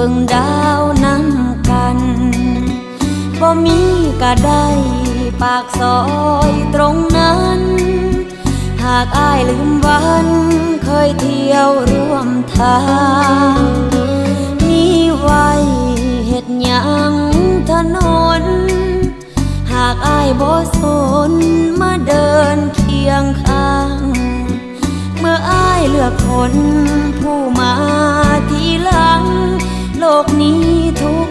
บิ่งดาวนำกันบ่มีก็ได้ปากซอยตรงนั้นหากอ้ายลืมวันเคยเที่ยวร่วมทางมีไว้เฮ็ดหยังถนนหากอ้ายบ่สนมาเดินเคียงข้างเมื่ออ้ายเลือกคนผู้มาทีหลังโลกนี้ทุก